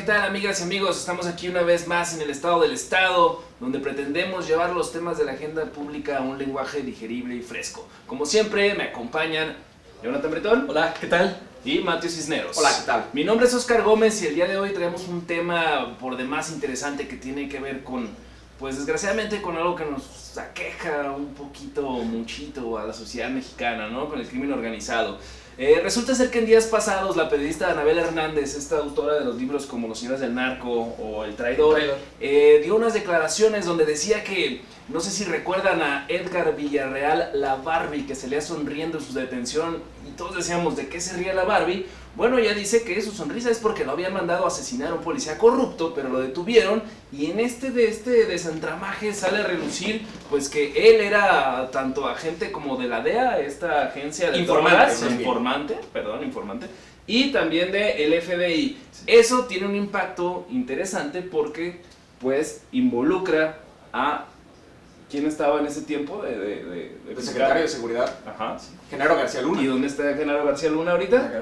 tal, amigas y amigos? Estamos aquí una vez más en el Estado del Estado, donde pretendemos llevar los temas de la agenda pública a un lenguaje digerible y fresco. Como siempre, me acompañan Jonathan Bretón. Hola, ¿qué tal? Y Mateo Cisneros. Hola, ¿qué tal? Mi nombre es Oscar Gómez y el día de hoy traemos un tema por demás interesante que tiene que ver con, pues desgraciadamente, con algo que nos aqueja un poquito, muchito a la sociedad mexicana, ¿no? Con el crimen organizado. Resulta ser que en días pasados la periodista Anabel Hernández, esta autora de los libros como Los Señores del Narco o El Traidor, dio unas declaraciones donde decía que, no sé si recuerdan a Edgar Villarreal, la Barbie, que se le sonriendo en su detención, y todos decíamos, ¿de qué se ríe la Barbie? Bueno, ella dice que su sonrisa es porque lo habían mandado a asesinar a un policía corrupto, pero lo detuvieron, y en este desentramaje sale a relucir pues que él era tanto agente como de la DEA, esta agencia de informante, y también de el FBI. Sí. Eso tiene un impacto interesante porque pues involucra a ¿quién estaba en ese tiempo? De secretario de Seguridad. Ajá. Genaro García Luna. ¿Y dónde está Genaro García Luna ahorita?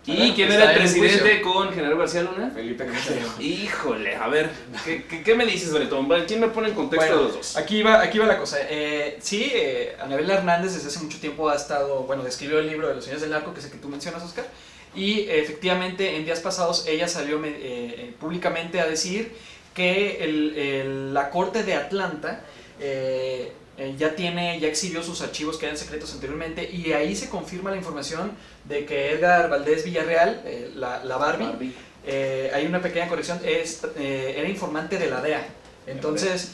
¿Y quién era el presidente con Genaro García Luna? Felipe Calderón. Híjole, a ver, ¿qué me dices, Bretón? ¿Quién me pone en contexto de los dos? Aquí va la cosa. Anabel Hernández desde hace mucho tiempo ha estado, escribió el libro de Los Señores del Narco, que es el que tú mencionas, Oscar, y efectivamente en días pasados ella salió públicamente a decir que la Corte de Atlanta ya exhibió sus archivos que eran secretos anteriormente, y ahí se confirma la información de que Edgar Valdés Villarreal, la Barbie. Hay una pequeña corrección, era informante de la DEA. Entonces,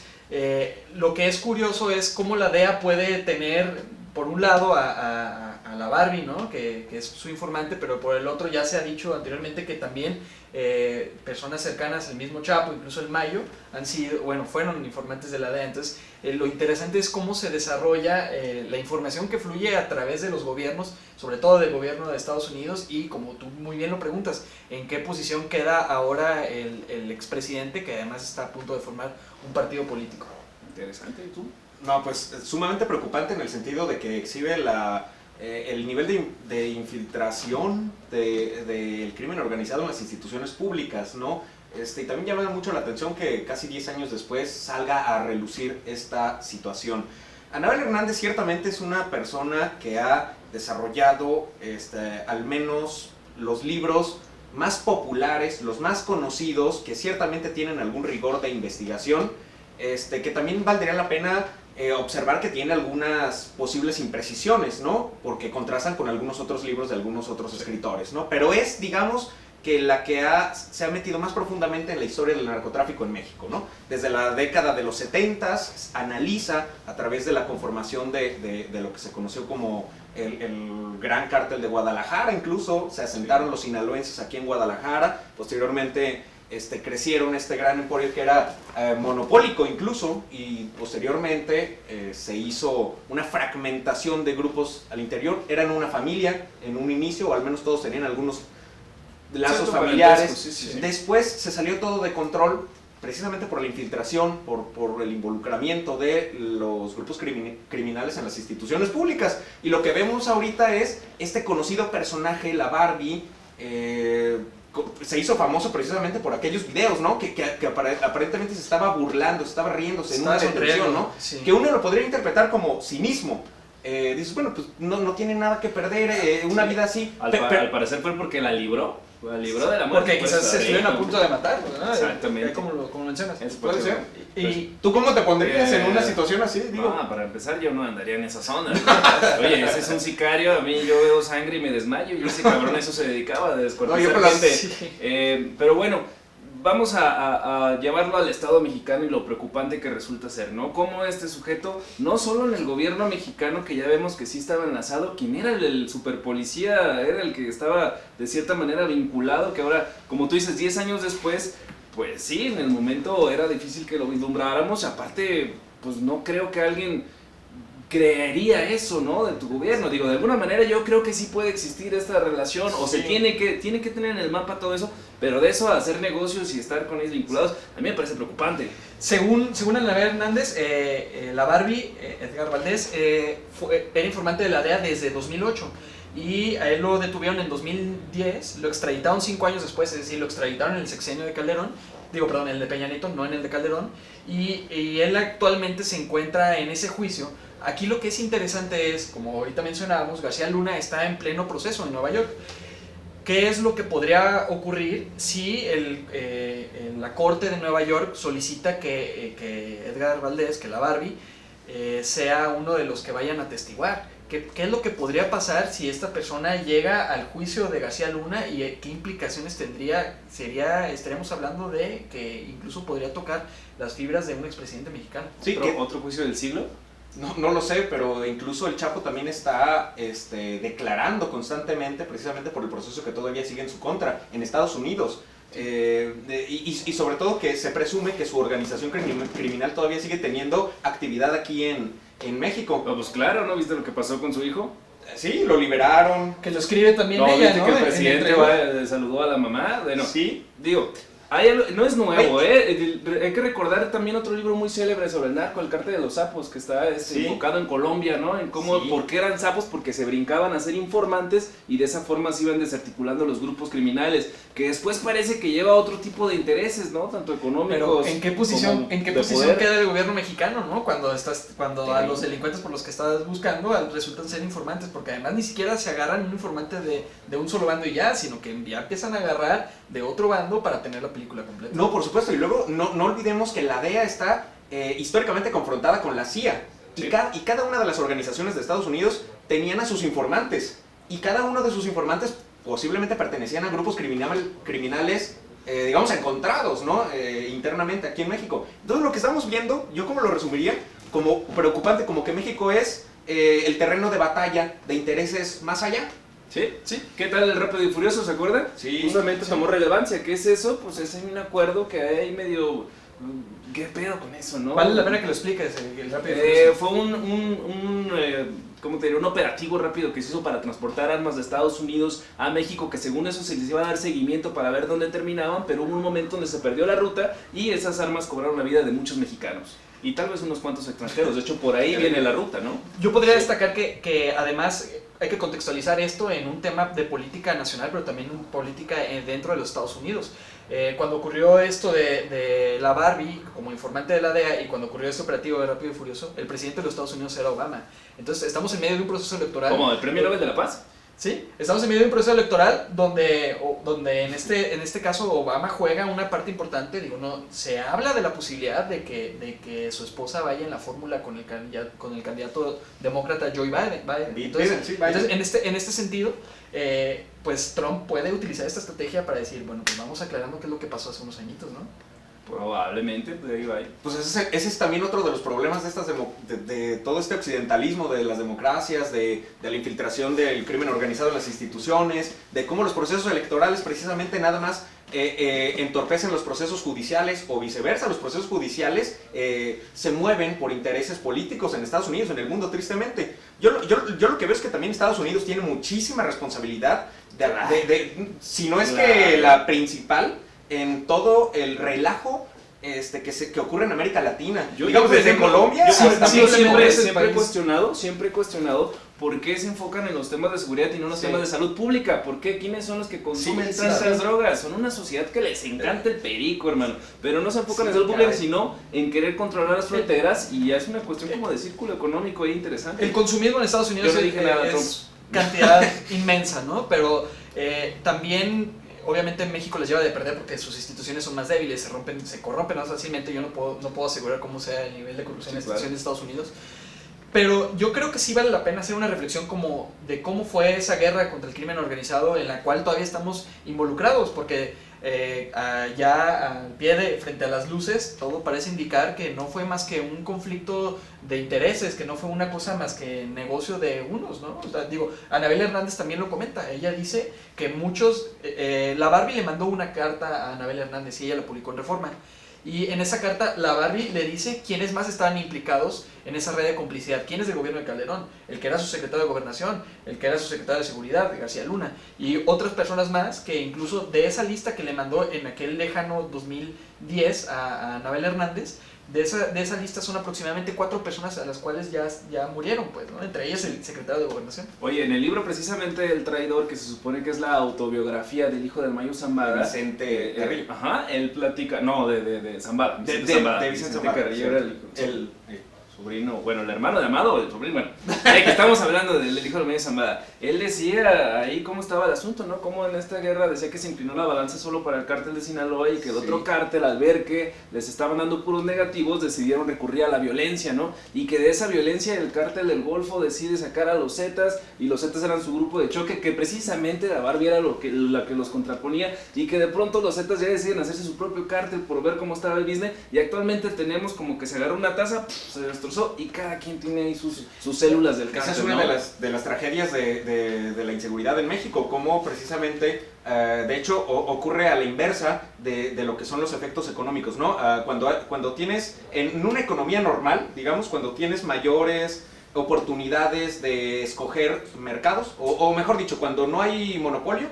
lo que es curioso es cómo la DEA puede tener, por un lado, a la Barbie, ¿no? que es su informante, pero por el otro ya se ha dicho anteriormente que también personas cercanas al mismo Chapo, incluso el Mayo, fueron informantes de la DEA. Entonces, lo interesante es cómo se desarrolla la información que fluye a través de los gobiernos, sobre todo del gobierno de Estados Unidos, y como tú muy bien lo preguntas, ¿en qué posición queda ahora el expresidente, que además está a punto de formar un partido político? Interesante, ¿y tú? No, pues sumamente preocupante en el sentido de que exhibe el nivel de infiltración del crimen organizado en las instituciones públicas, ¿no? Y también llama mucho la atención que casi 10 años después salga a relucir esta situación. Anabel Hernández ciertamente es una persona que ha desarrollado al menos los libros más populares, los más conocidos, que ciertamente tienen algún rigor de investigación, que también valdría la pena observar que tiene algunas posibles imprecisiones, ¿no? Porque contrastan con algunos otros libros de algunos otros escritores, ¿no? Pero es, digamos, que la que se ha metido más profundamente en la historia del narcotráfico en México, ¿no? Desde la década de los 70s, analiza a través de la conformación de lo que se conoció como el Gran Cártel de Guadalajara. Incluso se asentaron los sinaloenses aquí en Guadalajara, posteriormente crecieron este gran emporio que era monopólico incluso, y posteriormente se hizo una fragmentación de grupos al interior. Eran una familia en un inicio, o al menos todos tenían algunos lazos familiares. Sí. Después se salió todo de control precisamente por la infiltración, por el involucramiento de los grupos criminales en las instituciones públicas. Y lo que vemos ahorita es este conocido personaje, la Barbie, se hizo famoso precisamente por aquellos videos, ¿no? Que aparentemente se estaba burlando, se estaba riéndose en una detención, ¿no? Sí. Que uno lo podría interpretar como cinismo. Dices, bueno, pues no tiene nada que perder, una vida así. Al parecer fue porque la libró. La libró de la muerte. Porque quizás se estuvieron a punto de matar, ¿no? Exactamente. Como mencionas. Puede ser. ¿Y tú cómo te pondrías en una situación así? Digo, para empezar, yo no andaría en esa zona. Oye, ese es un sicario, a mí yo veo sangre y me desmayo, y ese cabrón eso se dedicaba a descuartizar gente. Sí. Pero bueno, vamos a llevarlo al Estado mexicano y lo preocupante que resulta ser, ¿no? Cómo este sujeto, no solo en el gobierno mexicano, que ya vemos que sí estaba enlazado, quien era el superpolicía, era el que estaba de cierta manera vinculado, que ahora, como tú dices, 10 años después, pues sí, en el momento era difícil que lo vislumbráramos. Aparte, pues no creo que alguien creería eso, ¿no? De tu gobierno. Digo, de alguna manera yo creo que sí puede existir esta relación, o se tiene que tener en el mapa todo eso, pero de eso a hacer negocios y estar con ellos vinculados, a mí me parece preocupante. Según Anabel Hernández, la Barbie, Edgar Valdés, era informante de la DEA desde 2008. Y a él lo detuvieron en 2010, lo extraditaron 5 años después, es decir, lo extraditaron en el sexenio de Calderón, en el de Peña Nieto, no en el de Calderón, y él actualmente se encuentra en ese juicio. Aquí lo que es interesante es, como ahorita mencionábamos, García Luna está en pleno proceso en Nueva York. ¿Qué es lo que podría ocurrir si la Corte de Nueva York solicita que Edgar Valdés, que la Barbie, sea uno de los que vayan a testiguar? ¿Qué es lo que podría pasar si esta persona llega al juicio de García Luna y qué implicaciones tendría? Estaríamos hablando de que incluso podría tocar las fibras de un expresidente mexicano. Sí, ¿Otro juicio del siglo? No lo sé, pero incluso el Chapo también está declarando constantemente, precisamente por el proceso que todavía sigue en su contra, en Estados Unidos. Y sobre todo que se presume que su organización criminal todavía sigue teniendo actividad aquí en México. Pues claro, ¿no? ¿Viste lo que pasó con su hijo? Sí, lo liberaron. Que lo escribe también no, ella, ¿viste ¿no? que el presidente saludó a la mamá? Bueno, sí. Digo, no es nuevo, hay que recordar también otro libro muy célebre sobre el narco, El Cártel de los Sapos, que está enfocado en Colombia, ¿no? En cómo, por qué eran sapos, porque se brincaban a ser informantes y de esa forma se iban desarticulando los grupos criminales, que después parece que lleva otro tipo de intereses, ¿no? Tanto económicos. Pero ¿en qué posición queda el gobierno mexicano, ¿no? Cuando a los delincuentes por los que estás buscando resultan ser informantes, porque además ni siquiera se agarran un informante de un solo bando y ya, sino que ya empiezan a agarrar de otro bando para tener la película completa. No, por supuesto, y luego no olvidemos que la DEA está históricamente confrontada con la CIA. Sí. Y cada una de las organizaciones de Estados Unidos tenían a sus informantes, y cada uno de sus informantes posiblemente pertenecían a grupos criminales, digamos, encontrados, ¿no? Internamente aquí en México. Entonces lo que estamos viendo, yo como lo resumiría, como preocupante, como que México es el terreno de batalla de intereses más allá. Sí. ¿Qué tal el Rápido y Furioso, se acuerdan? Sí. Justamente tomó relevancia. ¿Qué es eso? Pues es un acuerdo que hay medio... ¿Qué pedo con eso, no? Vale la pena que lo expliques, el Rápido y Furioso. Fue ¿cómo te diré? Un operativo rápido que se hizo para transportar armas de Estados Unidos a México, que según eso se les iba a dar seguimiento para ver dónde terminaban, pero hubo un momento donde se perdió la ruta y esas armas cobraron la vida de muchos mexicanos. Y tal vez unos cuantos extranjeros. De hecho, por ahí viene la ruta, ¿no? Yo podría destacar que además hay que contextualizar esto en un tema de política nacional, pero también política dentro de los Estados Unidos. Cuando ocurrió esto de la Barbie como informante de la DEA y cuando ocurrió este operativo de Rápido y Furioso, el presidente de los Estados Unidos era Obama. Entonces estamos en medio de un proceso electoral. ¿Cómo? ¿El Premio Nobel de la Paz? Sí, estamos en medio de un proceso electoral donde en este caso Obama juega una parte importante. Digo, no, se habla de la posibilidad de que su esposa vaya en la fórmula con el candidato demócrata Joe Biden. Entonces, en este sentido, pues Trump puede utilizar esta estrategia para decir, bueno, pues vamos aclarando qué es lo que pasó hace unos añitos, ¿no? Probablemente, de ahí va. Pues ese es también otro de los problemas de todo este occidentalismo de las democracias, de la infiltración del crimen organizado en las instituciones, de cómo los procesos electorales precisamente nada más entorpecen los procesos judiciales, o viceversa, los procesos judiciales se mueven por intereses políticos en Estados Unidos, en el mundo, tristemente. Yo lo que veo es que también Estados Unidos tiene muchísima responsabilidad, si no es que la principal, en todo el relajo que ocurre en América Latina. Digamos, desde Colombia hasta siempre he cuestionado por qué se enfocan en los temas de seguridad y no en los temas de salud pública. ¿Por qué? ¿Quiénes son los que consumen tantas drogas? Son una sociedad que les encanta el perico, hermano. Pero no se enfocan en salud pública, sino en querer controlar las fronteras, y ya es una cuestión como de círculo económico ahí interesante. El consumismo en Estados Unidos es cantidad inmensa, ¿no? Pero también... Obviamente en México les lleva de perder porque sus instituciones son más débiles, se corrompen más fácilmente. Yo no puedo asegurar cómo sea el nivel de corrupción en las instituciones de Estados Unidos. Pero yo creo que sí vale la pena hacer una reflexión de cómo fue esa guerra contra el crimen organizado en la cual todavía estamos involucrados, porque ya al pie frente a las luces, todo parece indicar que no fue más que un conflicto de intereses, que no fue una cosa más que negocio de unos, ¿no? O sea, digo, Anabel Hernández también lo comenta. Ella dice que la Barbie le mandó una carta a Anabel Hernández y ella la publicó en Reforma. Y en esa carta la Barbie le dice quiénes más estaban implicados en esa red de complicidad. ¿Quién es del gobierno de Calderón? El que era su secretario de Gobernación, el que era su secretario de Seguridad, García Luna, y otras personas más que incluso de esa lista que le mandó en aquel lejano 2010 a Anabel Hernández, de esa lista son aproximadamente 4 personas a las cuales ya murieron, pues, ¿no? Entre ellas el secretario de Gobernación. Oye, en el libro precisamente El Traidor, que se supone que es la autobiografía del hijo del Mayo Zambada, Vicente Carrillo. Ajá, él platica, no, de Zambada. De Vicente Zambada. Carrillo era el sobrino, bueno, el hermano de Amado, el sobrino, bueno, que estamos hablando del hijo del Mayo Zambada. Él decía ahí cómo estaba el asunto, ¿no? Cómo en esta guerra decía que se inclinó la balanza solo para el cártel de Sinaloa y que el otro cártel, al ver que les estaban dando puros negativos, decidieron recurrir a la violencia, ¿no? Y que de esa violencia el cártel del Golfo decide sacar a los Zetas, y los Zetas eran su grupo de choque, que precisamente la Barbie era la que los contraponía, y que de pronto los Zetas ya deciden hacerse su propio cártel por ver cómo estaba el business, y actualmente tenemos como que se agarró una taza, se destrozó, y cada quien tiene ahí sus células del cártel. Esa es una de las tragedias de la inseguridad en México, como precisamente, de hecho, ocurre a la inversa de lo que son los efectos económicos, ¿no? Cuando tienes, en una economía normal, digamos, cuando tienes mayores oportunidades de escoger mercados, o mejor dicho, cuando no hay monopolio,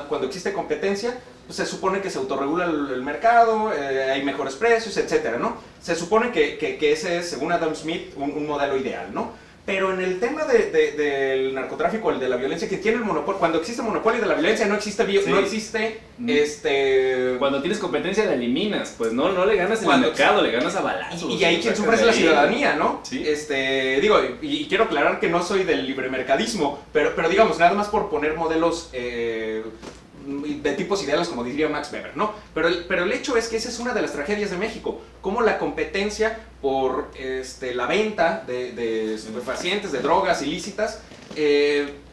cuando existe competencia, pues se supone que se autorregula el mercado, hay mejores precios, etcétera, ¿no? Se supone que ese es, según Adam Smith, un modelo ideal, ¿no? Pero en el tema del narcotráfico, el de la violencia, que tiene el monopolio, cuando existe monopolio de la violencia no existe, Cuando tienes competencia la eliminas, pues no le ganas en el mercado, le ganas a balazos. Y ahí quien sufre es la ciudadanía, ¿no? Sí. Digo, y quiero aclarar que no soy del libremercadismo, pero digamos, nada más por poner modelos de tipos ideales, como diría Max Weber, ¿no? Pero el hecho es que esa es una de las tragedias de México, como la competencia por la venta de estupefacientes, de drogas ilícitas,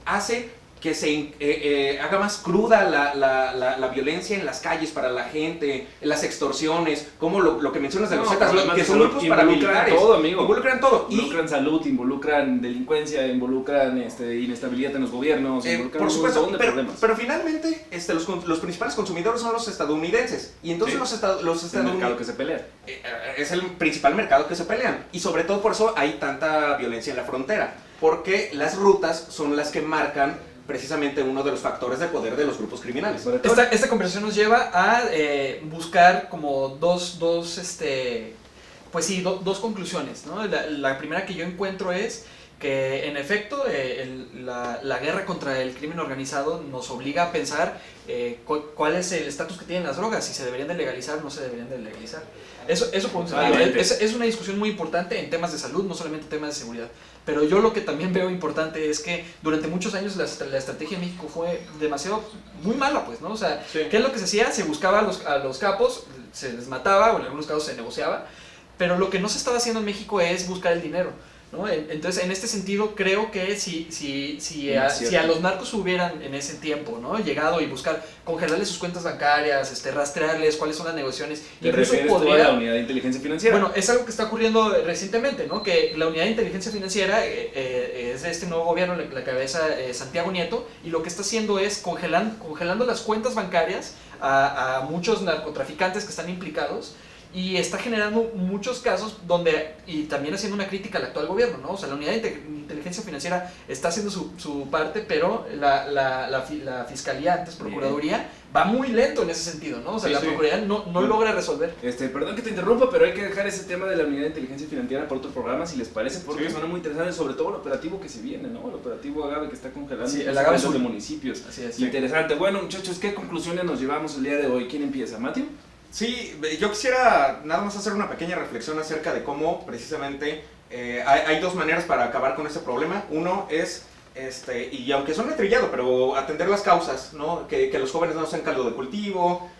hace que se haga más cruda la violencia en las calles para la gente, las extorsiones, como lo que mencionas de los Zetas, que son grupos paramilitares. Todo, amigo. Involucran todo. Involucran salud, involucran delincuencia, involucran inestabilidad en los gobiernos, involucran por supuesto, un montón de problemas. Pero finalmente los principales consumidores son los estadounidenses. Y entonces los estadounidenses... El mercado que se pelea. Es el principal mercado que se pelean. Y sobre todo por eso hay tanta violencia en la frontera. Porque las rutas son las que marcan precisamente uno de los factores de poder de los grupos criminales. Esta conversación nos lleva a buscar como dos conclusiones, ¿no? La primera que yo encuentro es que en efecto la guerra contra el crimen organizado nos obliga a pensar cuál es el estatus que tienen las drogas, si se deberían de legalizar o no se deberían de legalizar. Eso por un sentido. Es una discusión muy importante en temas de salud, no solamente en temas de seguridad. Pero yo lo que también veo importante es que durante muchos años la estrategia en México fue muy mala, pues, ¿no? O sea, sí. ¿Qué es lo que se hacía? Se buscaba a los capos, se les mataba, o en algunos casos se negociaba, pero lo que no se estaba haciendo en México es buscar el dinero, ¿no? Entonces, en este sentido, creo que si a los narcos hubieran en ese tiempo, ¿no?, llegado y buscar congelarles sus cuentas bancarias, rastrearles cuáles son las negociaciones, ¿te refieres tú a la unidad de inteligencia financiera? Bueno, es algo que está ocurriendo recientemente, ¿no? Que la unidad de inteligencia financiera es de este nuevo gobierno, la cabeza Santiago Nieto, y lo que está haciendo es congelando las cuentas bancarias a muchos narcotraficantes que están implicados, y está generando muchos casos y también haciendo una crítica al actual gobierno, ¿no? O sea, la unidad de inteligencia financiera está haciendo su parte, pero la fiscalía, antes procuraduría, va muy lento en ese sentido, ¿no? O sea, la procuraduría no logra resolver. Perdón que te interrumpa, pero hay que dejar ese tema de la unidad de inteligencia financiera para otro programa, si les parece, porque suena muy interesante, sobre todo el operativo que se viene, ¿no? El operativo Agave que está congelando el Agave de municipios. Así es. Interesante. Bueno, muchachos, ¿qué conclusiones nos llevamos el día de hoy? ¿Quién empieza? ¿Matthew? Sí, yo quisiera nada más hacer una pequeña reflexión acerca de cómo precisamente hay dos maneras para acabar con este problema. Uno es, y aunque suene trillado, pero atender las causas, ¿no? Que los jóvenes no sean caldo de cultivo,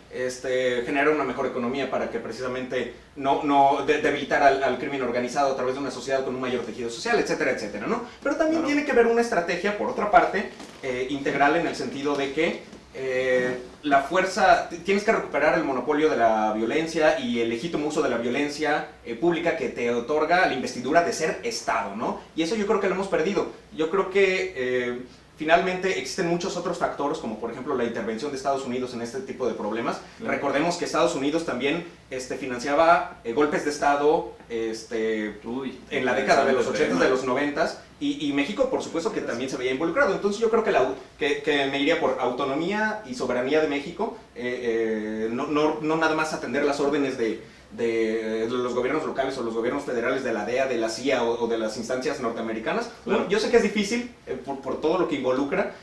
generar una mejor economía para que precisamente no debilitar al crimen organizado a través de una sociedad con un mayor tejido social, etcétera, etcétera, ¿no? Pero también tiene que haber una estrategia, por otra parte, integral, en el sentido de que la fuerza, tienes que recuperar el monopolio de la violencia y el legítimo uso de la violencia pública que te otorga la investidura de ser Estado, ¿no? Y eso yo creo que lo hemos perdido. Yo creo que finalmente existen muchos otros factores, como por ejemplo la intervención de Estados Unidos en este tipo de problemas. Claro. Recordemos que Estados Unidos también financiaba golpes de Estado en la década de los 80s, de los 90s, y México por supuesto que también se veía involucrado. Entonces yo creo que me iría por autonomía y soberanía de México, no nada más atender las órdenes de los gobiernos locales o los gobiernos federales de la DEA, de la CIA o de las instancias norteamericanas. Claro. Yo sé que es difícil por todo lo que involucra,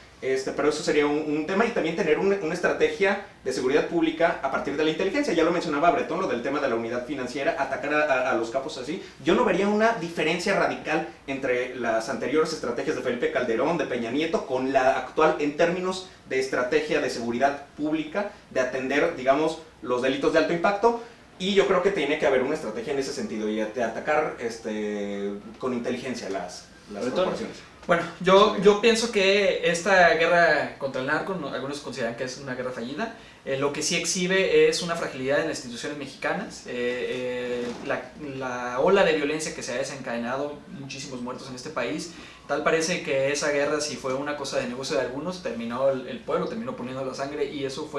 pero eso sería un tema, y también tener una estrategia de seguridad pública a partir de la inteligencia. Ya lo mencionaba Bretón, lo del tema de la unidad financiera, atacar a los capos así. Yo no vería una diferencia radical entre las anteriores estrategias de Felipe Calderón, de Peña Nieto, con la actual en términos de estrategia de seguridad pública, de atender, digamos, los delitos de alto impacto. Y yo creo que tiene que haber una estrategia en ese sentido, y de atacar con inteligencia las corporaciones. Bueno, yo pienso que esta guerra contra el narco, algunos consideran que es una guerra fallida. Lo que sí exhibe es una fragilidad en las instituciones mexicanas. La ola de violencia que se ha desencadenado, muchísimos muertos en este país. Tal parece que esa guerra, si fue una cosa de negocio de algunos, terminó el pueblo, terminó poniendo la sangre, y eso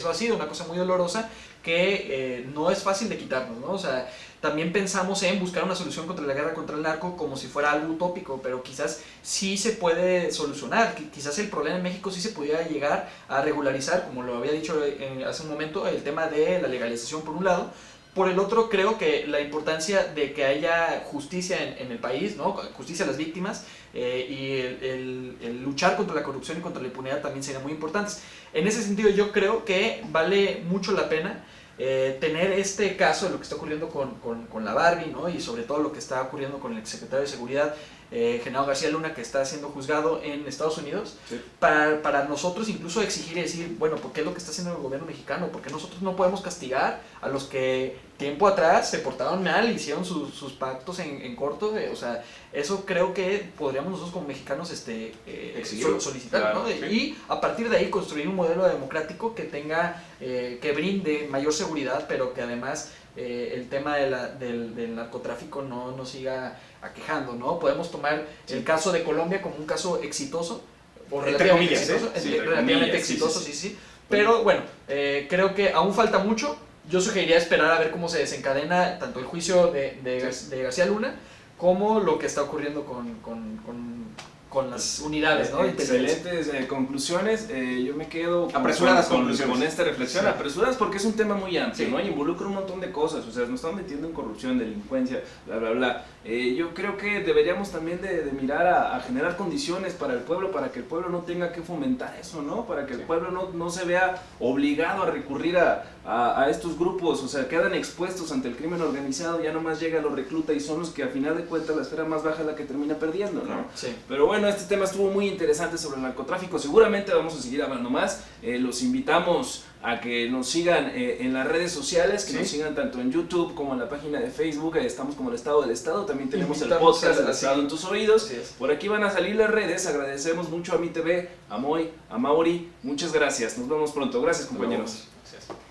ha sido una cosa muy dolorosa que no es fácil de quitarnos, ¿no? O sea, también pensamos en buscar una solución contra la guerra contra el narco como si fuera algo utópico, pero quizás sí se puede solucionar. Quizás el problema en México sí se pudiera llegar a regularizar, como lo había dicho hace un momento, el tema de la legalización por un lado. Por el otro, creo que la importancia de que haya justicia en el país, ¿no? Justicia a las víctimas, y el luchar contra la corrupción y contra la impunidad también serían muy importantes. En ese sentido, yo creo que vale mucho la pena tener este caso de lo que está ocurriendo con la Barbie, ¿no? Y sobre todo lo que está ocurriendo con el exsecretario de Seguridad, Genaro García Luna, que está siendo juzgado en Estados Unidos, sí. Para nosotros incluso exigir y decir, bueno, ¿por qué es lo que está haciendo el gobierno mexicano? ¿Por qué nosotros no podemos castigar a los que tiempo atrás se portaron mal, hicieron sus pactos en corto? O sea, eso creo que podríamos nosotros como mexicanos solicitar, claro, ¿no? Sí. Y a partir de ahí construir un modelo democrático que tenga, que brinde mayor seguridad, pero que además el tema del narcotráfico no nos siga aquejando, ¿no? Podemos tomar el caso de Colombia como un caso exitoso, o relativamente exitoso, sí. Pero bueno, creo que aún falta mucho. Yo sugeriría esperar a ver cómo se desencadena tanto el juicio de García Luna como lo que está ocurriendo con las unidades, ¿no? Excelentes conclusiones. Yo me quedo con esta reflexión. Sí. Apresuradas porque es un tema muy amplio, sí. ¿no? Y involucra un montón de cosas. O sea, nos estamos metiendo en corrupción, delincuencia, bla, bla, bla. Yo creo que deberíamos también de mirar a generar condiciones para el pueblo, para que el pueblo no tenga que fomentar eso, ¿no? Para que el pueblo no se vea obligado a recurrir a estos grupos. O sea, quedan expuestos ante el crimen organizado, ya nomás llega, lo recluta, y son los que a final de cuentas la esfera más baja es la que termina perdiendo, ¿no? Sí. Pero bueno, este tema estuvo muy interesante sobre el narcotráfico. Seguramente vamos a seguir hablando más. Los invitamos a que nos sigan en las redes sociales, que nos sigan tanto en YouTube como en la página de Facebook. Estamos como El Estado del Estado. También tenemos el podcast El Estado en tus oídos. Por aquí van a salir las redes. Agradecemos mucho a Mi TV, a Moy, a Mauri. Muchas gracias. Nos vemos pronto. Gracias, compañeros. Gracias.